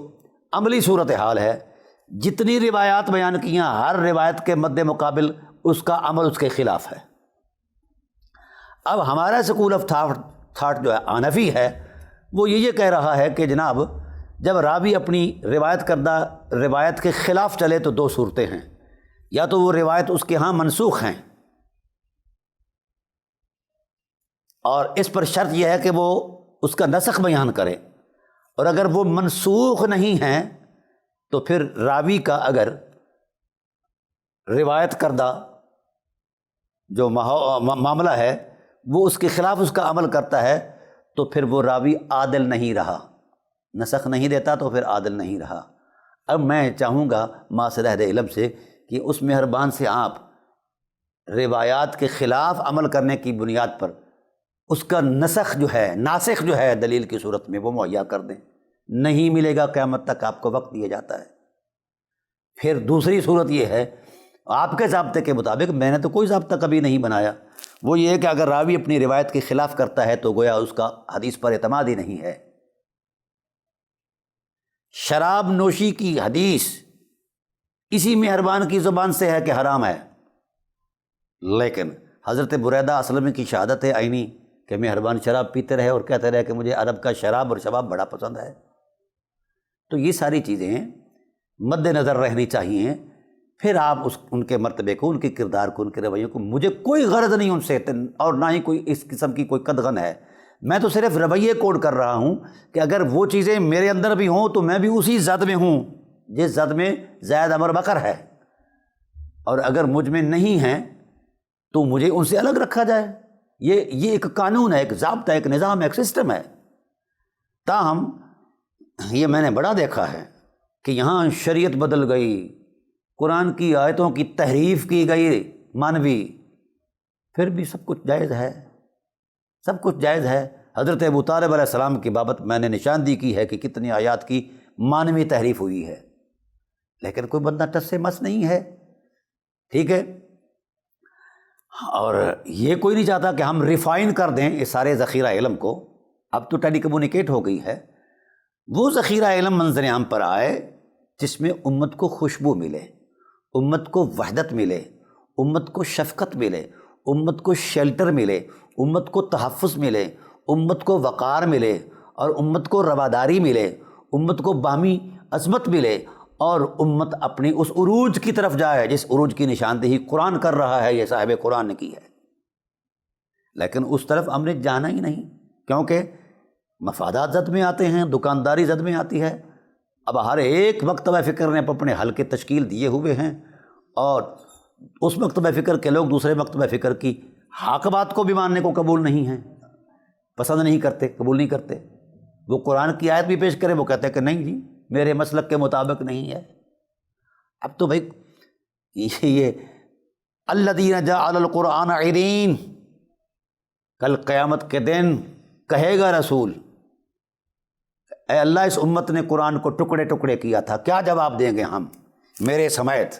عملی صورتحال ہے، جتنی روایات بیان کیاں ہر روایت کے مد مقابل اس کا عمل اس کے خلاف ہے۔ اب ہمارا سکول آف تھاٹ جو ہے حنفی ہے، وہ یہ کہہ رہا ہے کہ جناب جب راوی اپنی روایت کردہ روایت کے خلاف چلے تو 2 صورتیں ہیں، یا تو وہ روایت اس کے ہاں منسوخ ہیں، اور اس پر شرط یہ ہے کہ وہ اس کا نسخ بیان کرے، اور اگر وہ منسوخ نہیں ہیں تو پھر راوی کا اگر روایت کردہ جو معاملہ ہے وہ اس کے خلاف اس کا عمل کرتا ہے تو پھر وہ راوی عادل نہیں رہا، نسخ نہیں دیتا تو پھر عادل نہیں رہا۔ اب میں چاہوں گا معاصر اہل علم سے کہ اس مہربان سے آپ روایات کے خلاف عمل کرنے کی بنیاد پر اس کا نسخ جو ہے، ناسخ جو ہے دلیل کی صورت میں وہ مہیا کر دیں۔ نہیں ملے گا، قیامت تک آپ کو وقت دیا جاتا ہے۔ پھر دوسری صورت یہ ہے، آپ کے ضابطے کے مطابق، میں نے تو کوئی ضابطہ کبھی نہیں بنایا، وہ یہ ہے کہ اگر راوی اپنی روایت کے خلاف کرتا ہے تو گویا اس کا حدیث پر اعتماد ہی نہیں ہے۔ شراب نوشی کی حدیث اسی مہربان کی زبان سے ہے کہ حرام ہے، لیکن حضرت بریدہ اسلمی کی شہادت ہے عینی کہ مہربان شراب پیتے رہے اور کہتے رہے کہ مجھے عرب کا شراب اور شباب بڑا پسند ہے۔ تو یہ ساری چیزیں مد نظر رہنی چاہیے۔ پھر آپ ان کے مرتبے کو، ان کے کردار کو، ان کے رویوں کو، مجھے کوئی غرض نہیں ان سے اور نہ ہی کوئی اس قسم کی کوئی قدغن ہے۔ میں تو صرف رویے کوڈ کر رہا ہوں کہ اگر وہ چیزیں میرے اندر بھی ہوں تو میں بھی اسی زد میں ہوں جس زد میں زید عمر بکر ہے، اور اگر مجھ میں نہیں ہیں تو مجھے ان سے الگ رکھا جائے۔ یہ ایک قانون ہے، ایک ضابطہ، ایک نظام، ایک سسٹم ہے۔ تاہم یہ میں نے بڑا دیکھا ہے کہ یہاں شریعت بدل گئی، قرآن کی آیتوں کی تحریف کی گئی مانوی، پھر بھی سب کچھ جائز ہے، سب کچھ جائز ہے۔ حضرت ابو طالب علیہ السلام کی بابت میں نے نشاندہی کی ہے کہ کتنی آیات کی مانوی تحریف ہوئی ہے، لیکن کوئی بندہ ٹس سے مس نہیں ہے، ٹھیک ہے۔ اور یہ کوئی نہیں چاہتا کہ ہم ریفائن کر دیں اس سارے ذخیرہ علم کو، اب تو ٹیلی کمیونیکیٹ ہو گئی ہے، وہ ذخیرہ علم منظر عام پر آئے جس میں امت کو خوشبو ملے، امت کو وحدت ملے، امت کو شفقت ملے، امت کو شیلٹر ملے، امت کو تحفظ ملے، امت کو وقار ملے، اور امت کو رواداری ملے، امت کو باہمی عظمت ملے، اور امت اپنی اس عروج کی طرف جائے جس عروج کی نشاندہی قرآن کر رہا ہے، یہ صاحب قرآن نے کی ہے۔ لیکن اس طرف ہم نے جانا ہی نہیں، کیونکہ مفادات زد میں آتے ہیں، دکانداری زد میں آتی ہے۔ اب ہر ایک مکتبہ فکر نے اپنے حلقے تشکیل دیے ہوئے ہیں، اور اس مکتبہ فکر کے لوگ دوسرے مکتبہ فکر کی حق بات کو بھی ماننے کو قبول نہیں ہیں، پسند نہیں کرتے، قبول نہیں کرتے۔ وہ قرآن کی آیت بھی پیش کرے، وہ کہتے ہیں کہ نہیں جی میرے مسلک کے مطابق نہیں ہے۔ اب تو بھائی یہ الذین جعل القرآن عرین، کل قیامت کے دن کہے گا رسول، اے اللہ اس امت نے قرآن کو ٹکڑے ٹکڑے کیا تھا، کیا جواب دیں گے ہم، میرے سمیت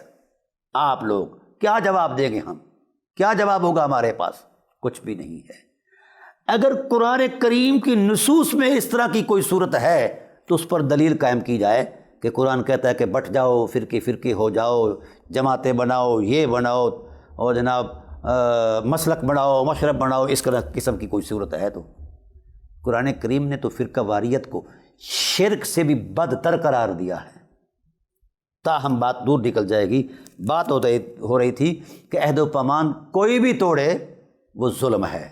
آپ لوگ کیا جواب دیں گے ہم، کیا جواب ہوگا ہمارے پاس؟ کچھ بھی نہیں ہے۔ اگر قرآن کریم کی نصوص میں اس طرح کی کوئی صورت ہے تو اس پر دلیل قائم کی جائے کہ قرآن کہتا ہے کہ بٹ جاؤ، فرقے فرقے ہو جاؤ، جماعتیں بناؤ، یہ بناؤ، اور جناب مسلک بناؤ، مشرب بناؤ، اس قسم کی کوئی صورت ہے تو قرآن کریم نے تو فرقہ واریت کو شرک سے بھی بدتر قرار دیا ہے۔ تاہم بات دور نکل جائے گی، بات ہو رہی تھی کہ عہد و پیمان کوئی بھی توڑے وہ ظلم ہے،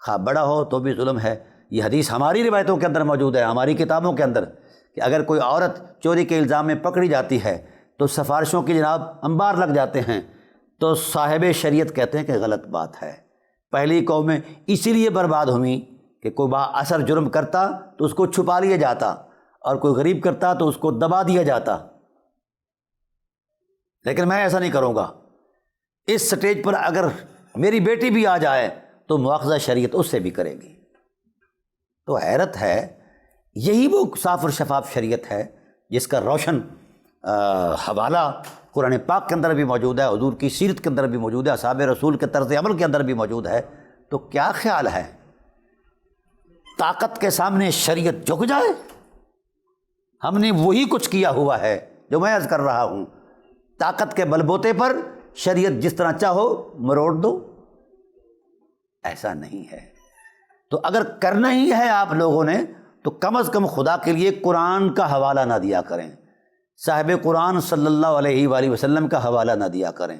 خواہ بڑا ہو تو بھی ظلم ہے۔ یہ حدیث ہماری روایتوں کے اندر موجود ہے، ہماری کتابوں کے اندر، کہ اگر کوئی عورت چوری کے الزام میں پکڑی جاتی ہے تو سفارشوں کی جناب انبار لگ جاتے ہیں، تو صاحب شریعت کہتے ہیں کہ غلط بات ہے۔ پہلی قومیں اسی لیے برباد ہوئیں کہ کوئی با اثر جرم کرتا تو اس کو چھپا لیا جاتا، اور کوئی غریب کرتا تو اس کو دبا دیا جاتا۔ لیکن میں ایسا نہیں کروں گا، اس سٹیج پر اگر میری بیٹی بھی آ جائے تو مواخذہ شریعت اس سے بھی کرے گی۔ تو حیرت ہے، یہی وہ صاف اور شفاف شریعت ہے جس کا روشن حوالہ قرآن پاک کے اندر بھی موجود ہے، حضور کی سیرت کے اندر بھی موجود ہے، اصحاب رسول کے طرز عمل کے اندر بھی موجود ہے۔ تو کیا خیال ہے، طاقت کے سامنے شریعت جھک جائے؟ ہم نے وہی کچھ کیا ہوا ہے جو میں عرض کر رہا ہوں، طاقت کے بل بوتے پر شریعت جس طرح چاہو مروڑ دو، ایسا نہیں ہے۔ تو اگر کرنا ہی ہے آپ لوگوں نے تو کم از کم خدا کے لیے قرآن کا حوالہ نہ دیا کریں، صاحب قرآن صلی اللہ علیہ وآلہ وسلم کا حوالہ نہ دیا کریں۔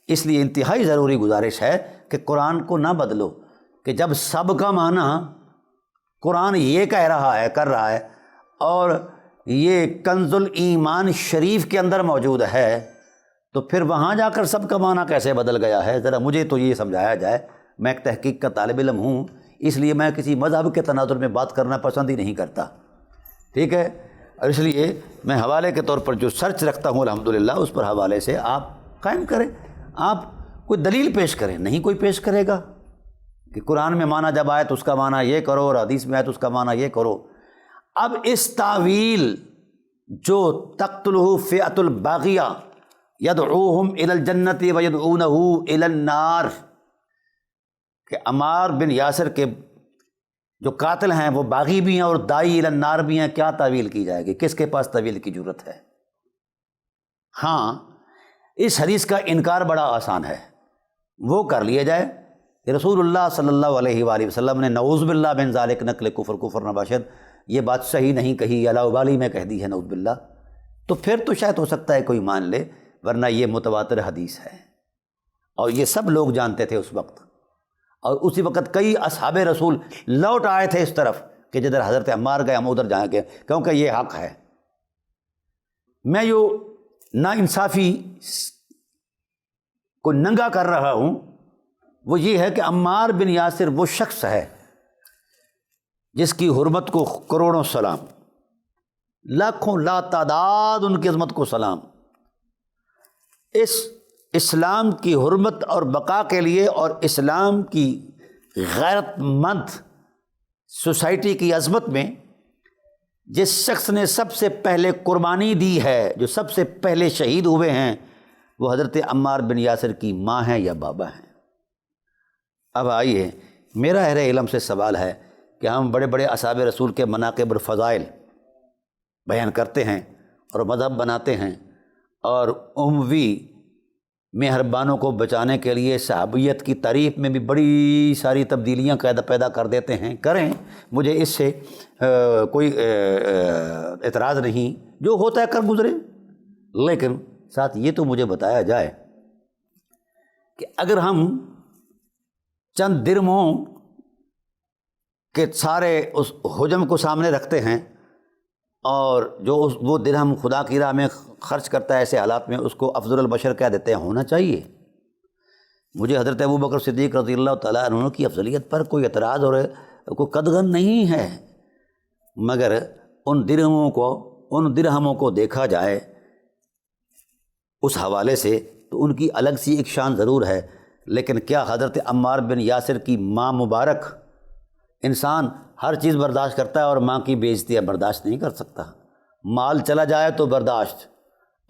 اس لیے انتہائی ضروری گزارش ہے کہ قرآن کو نہ بدلو، کہ جب سب کا معنی قرآن یہ کہہ رہا ہے، کر رہا ہے، اور یہ کنز الایمان شریف کے اندر موجود ہے، تو پھر وہاں جا کر سب کا معنی کیسے بدل گیا ہے؟ ذرا مجھے تو یہ سمجھایا جائے۔ میں ایک تحقیق کا طالب علم ہوں، اس لیے میں کسی مذہب کے تناظر میں بات کرنا پسند ہی نہیں کرتا، ٹھیک ہے؟ اور اس لیے میں حوالے کے طور پر جو سرچ رکھتا ہوں الحمدللہ، اس پر حوالے سے آپ قائم کریں، آپ کوئی دلیل پیش کریں۔ نہیں کوئی پیش کرے گا کہ قرآن میں معنی جب آئے تو اس کا معنی یہ کرو، اور حدیث میں آئے تو اس کا معنی یہ کرو۔ اب اس تعویل جو تقتلہ فئۃ الباغیہ یدعوہم الی الجنۃ ویدعونہ الی النار، کہ عمار بن یاسر کے جو قاتل ہیں وہ باغی بھی ہیں اور داعی الی النار بھی ہیں، کیا تعویل کی جائے گی؟ کس کے پاس تعویل کی ضرورت ہے؟ ہاں، اس حدیث کا انکار بڑا آسان ہے، وہ کر لیا جائے کہ رسول اللہ صلی اللہ علیہ وآلہ وسلم نے نعوذ باللہ من ذالک نقل کفر نباشد، یہ بات صحیح نہیں کہی، یا لا ابالی میں کہہ دی ہے، نعوذ باللہ، تو پھر تو شاید ہو سکتا ہے کوئی مان لے، ورنہ یہ متواتر حدیث ہے، اور یہ سب لوگ جانتے تھے اس وقت، اور اسی وقت کئی اصحاب رسول لوٹ آئے تھے اس طرف کہ جدھر حضرت عمار گئے ہم ادھر جائیں گے، کیونکہ یہ حق ہے۔ میں جو ناانصافی کو ننگا کر رہا ہوں وہ یہ ہے کہ عمار بن یاسر وہ شخص ہے جس کی حرمت کو کروڑوں سلام، لاکھوں لا تعداد ان کی عظمت کو سلام، اس اسلام کی حرمت اور بقا کے لیے اور اسلام کی غیرت مند سوسائٹی کی عظمت میں جس شخص نے سب سے پہلے قربانی دی ہے، جو سب سے پہلے شہید ہوئے ہیں، وہ حضرت عمار بن یاسر کی ماں ہیں یا بابا ہیں۔ اب آئیے، میرا اہل علم سے سوال ہے کہ ہم بڑے بڑے اصحاب رسول کے مناقب اور فضائل بیان کرتے ہیں اور مذہب بناتے ہیں، اور اموی مہربانوں کو بچانے کے لیے صحابیت کی تعریف میں بھی بڑی ساری تبدیلیاں پیدا کر دیتے ہیں۔ کریں، مجھے اس سے کوئی اعتراض نہیں، جو ہوتا ہے کر گزرے، لیکن ساتھ یہ تو مجھے بتایا جائے کہ اگر ہم چند درہموں کے سارے اس حجم کو سامنے رکھتے ہیں، اور جو وہ درہم خدا کی راہ میں خرچ کرتا ہے ایسے حالات میں، اس کو افضل البشر کہہ دیتے ہیں، ہونا چاہیے۔ مجھے حضرت ابوبکر صدیق رضی اللہ تعالیٰ عنہ کی افضلیت پر کوئی اعتراض اور کوئی قدغن نہیں ہے، مگر ان درہموں کو دیکھا جائے اس حوالے سے تو ان کی الگ سی ایک شان ضرور ہے، لیکن کیا حضرت عمار بن یاسر کی ماں مبارک، انسان ہر چیز برداشت کرتا ہے اور ماں کی بے عزتی برداشت نہیں کر سکتا۔ مال چلا جائے تو برداشت،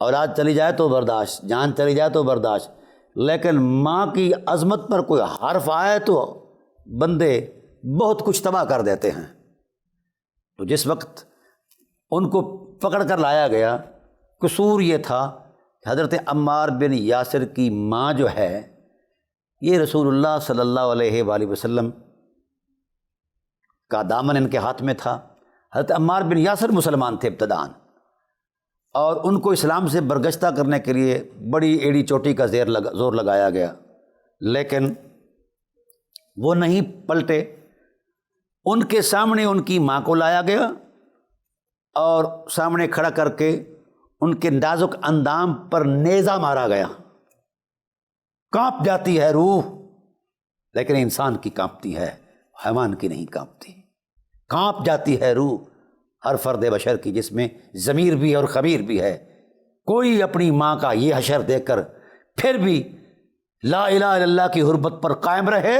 اولاد چلی جائے تو برداشت، جان چلی جائے تو برداشت، لیکن ماں کی عظمت پر کوئی حرف آئے تو بندے بہت کچھ تباہ کر دیتے ہیں۔ تو جس وقت ان کو پکڑ کر لایا گیا، قصور یہ تھا کہ حضرت عمار بن یاسر کی ماں جو ہے، یہ رسول اللہ صلی اللہ علیہ وآلہ وسلم کا دامن ان کے ہاتھ میں تھا۔ حضرت عمار بن یاسر مسلمان تھے ابتداً، اور ان کو اسلام سے برگشتہ کرنے کے لیے بڑی ایڑی چوٹی کا زور لگایا گیا، لیکن وہ نہیں پلٹے۔ ان کے سامنے ان کی ماں کو لایا گیا اور سامنے کھڑا کر کے ان کے نازک اندام پر نیزہ مارا گیا۔ کانپ جاتی ہے روح، لیکن انسان کی کانپتی ہے، حیوان کی نہیں کانپتی۔ کانپ جاتی ہے روح ہر فرد بشر کی، جس میں ضمیر بھی اور خبیر بھی ہے۔ کوئی اپنی ماں کا یہ حشر دیکھ کر پھر بھی لا الہ الا اللہ کی حرمت پر قائم رہے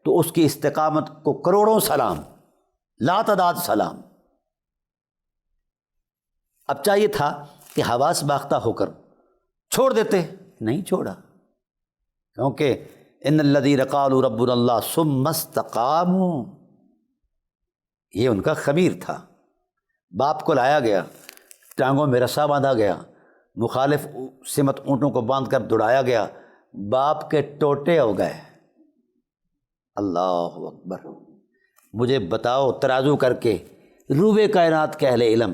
تو اس کی استقامت کو کروڑوں سلام، لا تعداد سلام۔ اب چاہیے تھا کہ حواس باختہ ہو کر چھوڑ دیتے، نہیں چھوڑا، کیونکہ ان الذین قالوا ربنا اللہ ثم استقاموا، یہ ان کا خبیر تھا۔ باپ کو لایا گیا، ٹانگوں میں رسا باندھا گیا، مخالف سمت اونٹوں کو باندھ کر دوڑایا گیا، باپ کے ٹوٹے ہو گئے۔ اللہ اکبر۔ مجھے بتاؤ ترازو کر کے، روح کائنات کے اہل علم،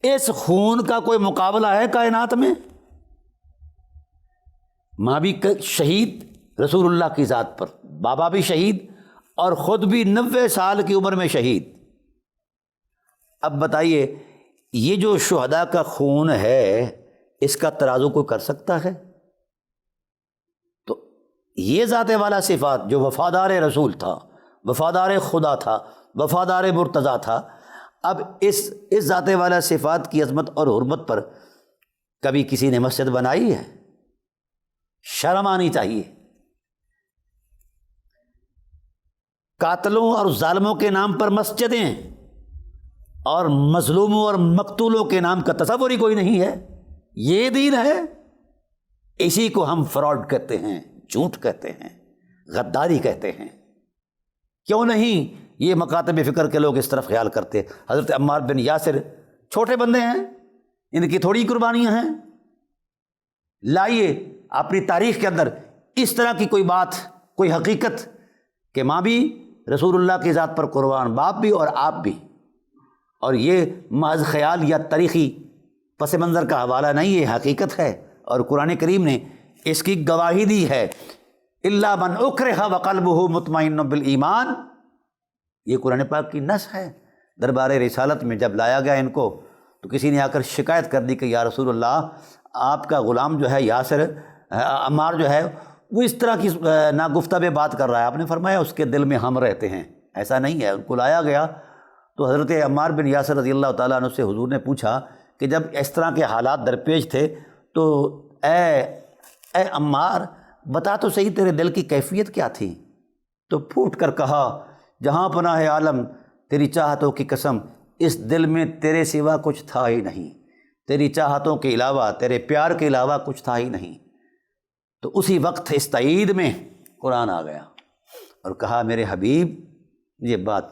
اس خون کا کوئی مقابلہ ہے کائنات میں؟ ماں بھی شہید رسول اللہ کی ذات پر، بابا بھی شہید، اور خود بھی 90 سال کی عمر میں شہید۔ اب بتائیے، یہ جو شہداء کا خون ہے، اس کا ترازو کوئی کر سکتا ہے؟ تو یہ ذات والا صفات جو وفادار رسول تھا، وفادار خدا تھا، وفادار مرتضیٰ تھا، اب اس ذات والا صفات کی عظمت اور حرمت پر کبھی کسی نے مسجد بنائی ہے؟ شرم آنی چاہیے۔ قاتلوں اور ظالموں کے نام پر مسجدیں، اور مظلوموں اور مقتولوں کے نام کا تصور ہی کوئی نہیں ہے۔ یہ دین ہے؟ اسی کو ہم فراڈ کہتے ہیں، جھوٹ کہتے ہیں، غداری کہتے ہیں۔ کیوں نہیں یہ مکاتب فکر کے لوگ اس طرف خیال کرتے؟ حضرت عمار بن یاسر چھوٹے بندے ہیں، ان کی تھوڑی قربانیاں ہیں۔ لائیے اپنی تاریخ کے اندر اس طرح کی کوئی بات، کوئی حقیقت کہ ماں بھی رسول اللہ کی ذات پر قربان، باپ بھی اور آپ بھی، اور یہ محض خیال یا تاریخی پس منظر کا حوالہ نہیں، یہ حقیقت ہے، اور قرآن کریم نے اس کی گواہی دی ہے۔ الا من اکرہ وقلبہ مطمئن بالایمان، یہ قرآن پاک کی نص ہے۔ دربار رسالت میں جب لایا گیا ان کو، تو کسی نے آ کر شکایت کر دی کہ یا رسول اللہ، آپ کا غلام جو ہے یاسر، عمار جو ہے، وہ اس طرح کی ناگفتہ بات کر رہا ہے۔ آپ نے فرمایا اس کے دل میں ہم رہتے ہیں، ایسا نہیں ہے۔ ان کو لایا گیا تو حضرت عمار بن یاسر رضی اللہ تعالیٰ عنہ سے حضور نے پوچھا کہ جب اس طرح کے حالات درپیش تھے تو اے اے عمار بتا تو صحیح تیرے دل کی کیفیت کیا تھی؟ تو پھوٹ کر کہا جہاں پناہ عالم تیری چاہتوں کی قسم، اس دل میں تیرے سوا کچھ تھا ہی نہیں، تیری چاہتوں کے علاوہ، تیرے پیار کے علاوہ کچھ تھا ہی نہیں۔ تو اسی وقت اس تائید میں قرآن آ گیا اور کہا میرے حبیب یہ بات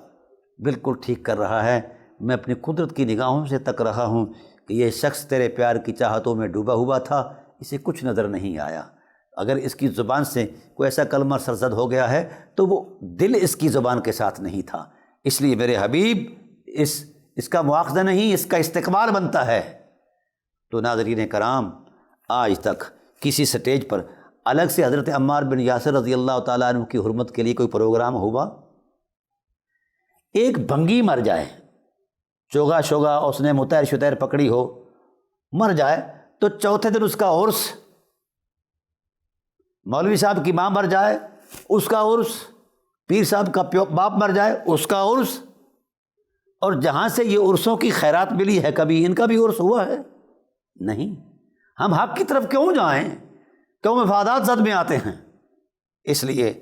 بالکل ٹھیک کر رہا ہے، میں اپنی قدرت کی نگاہوں سے تک رہا ہوں کہ یہ شخص تیرے پیار کی چاہتوں میں ڈوبا ہوا تھا، اسے کچھ نظر نہیں آیا۔ اگر اس کی زبان سے کوئی ایسا کلمہ سرزد ہو گیا ہے تو وہ دل اس کی زبان کے ساتھ نہیں تھا، اس لیے میرے حبیب اس کا مواخذہ نہیں، اس کا استقبال بنتا ہے۔ تو ناظرین کرام، آج تک کسی سٹیج پر الگ سے حضرت عمار بن یاسر رضی اللہ تعالیٰ عنہ کی حرمت کے لیے کوئی پروگرام ہوا؟ ایک بھنگی مر جائے، چوگا شوگا اس نے متیر شتیر پکڑی ہو، مر جائے تو چوتھے دن اس کا عرس، مولوی صاحب کی ماں مر جائے اس کا عرس، پیر صاحب کا باپ مر جائے اس کا عرس، اور جہاں سے یہ عرسوں کی خیرات ملی ہے کبھی ان کا بھی عرس ہوا ہے؟ نہیں۔ ہم حق کی طرف کیوں جائیں؟ کیوں مفادات زد میں آتے ہیں؟ اس لیے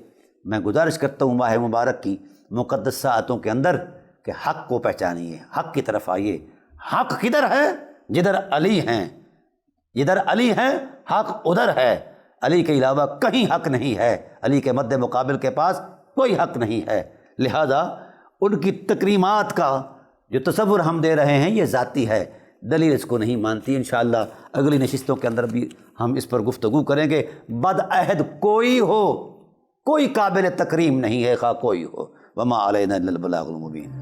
میں گزارش کرتا ہوں ماہ مبارک کی مقدس ساعتوں کے اندر کہ حق کو پہچانیے، حق کی طرف آئیے۔ حق کدھر ہے؟ جدھر علی ہیں، جدھر علی ہیں حق ادھر ہے، علی کے علاوہ کہیں حق نہیں ہے، علی کے مد مقابل کے پاس کوئی حق نہیں ہے۔ لہذا ان کی تکریمات کا جو تصور ہم دے رہے ہیں یہ ذاتی ہے، دلیل اس کو نہیں مانتی۔ انشاءاللہ اگلی نشستوں کے اندر بھی ہم اس پر گفتگو کریں گے۔ بد عہد کوئی ہو، کوئی قابل تکریم نہیں ہے، خواہ کوئی ہو۔ وما علینا الا البلاغ المبین۔